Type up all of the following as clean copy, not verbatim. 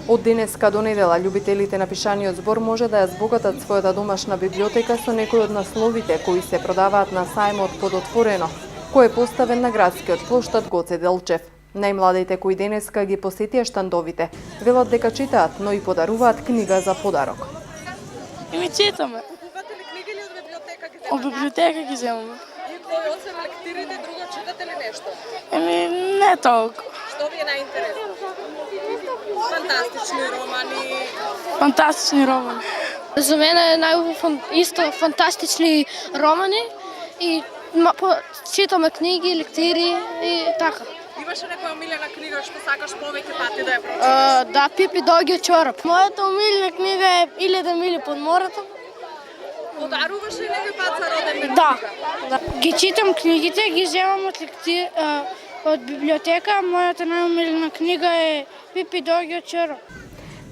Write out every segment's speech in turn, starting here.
Од денеска до недела љубителите на пишаниот збор може да ја збогатат својата домашна библиотека со некои од насловите кои се продаваат на сајмот под отворено, кој е поставен на градскиот плоштад Гоце Делчев. Најмладите кои денеска ги посетија штандовите велат дека читаат, но и подаруваат книга за подарок. И ми читаме. Купувате ли книги или од библиотека ги Од земате? библиотека ги земаме. И кој освен лектирите, друго читате ли нешто? Не толку. Што ви е најинтересно? Фантастични романи. Фантастични романи. За мене исто фантастични романи и читаме книги, лектири и така. Имаше некоја омилена книга што сакаш повеќе пати да ја прочиташ? Да, Пипи Догиот чорап. Мојата омилена книга е Илјада мили под морето. Подаруваш ли некој пат за роден ден Да. книга? Ги читам книгите, ги земам од библиотека. Мојата најомилена книга е Пипи Догиот чорап.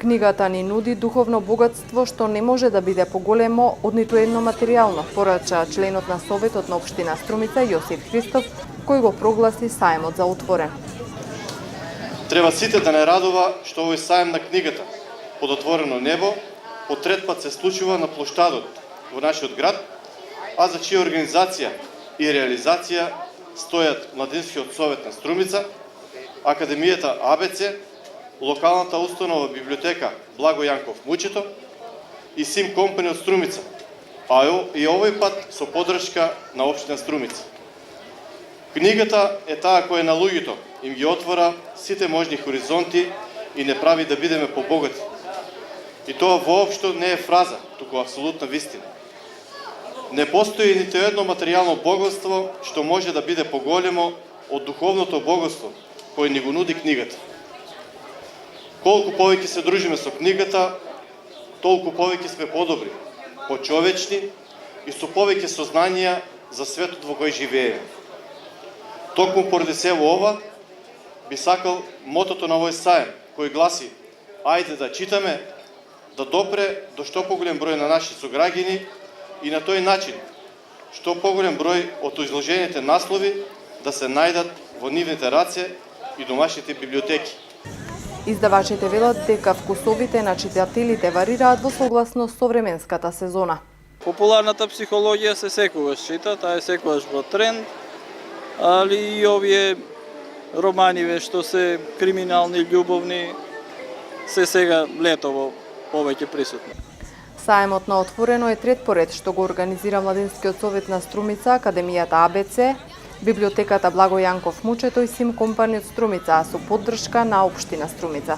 Книгата ни нуди духовно богатство што не може да биде поголемо од ниту едно материјално, порача членот на Советот на општина Струмица Јосиф Христов, кој го прогласи сајмот за отворен. Треба сите да не радува што овој сајм на книгата под отворено небо по трет пат се случува на плоштадот во нашиот град, а за чија организација и реализација стојат Младинскиот совет на Струмица, Академијата АБЦ, локалната установа библиотека Благо Јанков Мучето и Сим Компани од Струмица, а и овој пат со поддршка на општина Струмица. Книгата е таа која на луѓето им ги отвора сите можни хоризонти и не прави да бидеме побогати. И тоа воопшто не е фраза, туку апсолутна вистина. Не постои нито едно материјално богатство што може да биде поголемо од духовното богатство кој ни го нуди книгата. Колку повеќе се дружиме со книгата, толку повеќе сме подобри, почовечни и со повеќе сознанија за светот во кој живееме. Токму поради сево ова, би сакал мотото на овој саем, кој гласи: ајде да читаме, да допре до што поголем број на наши сограѓани и на тој начин што поголем број од изложените наслови да се најдат во нивните раце и домашните библиотеки. Издавачите велат дека вкусовите на читателите варираат во согласно со временската сезона. Популарната психологија се секогаш чита, таа е секогаш во тренд, али и овие романиве што се криминални, љубовни, се сега летово повеќе присутни. Сајмот на отворено е трет поред што го организира Младинскиот совет на Струмица, Академијата АБЦ, Библиотеката Благо Јанков Мучето и Сим Компани од Струмица, а со поддршка на општина Струмица.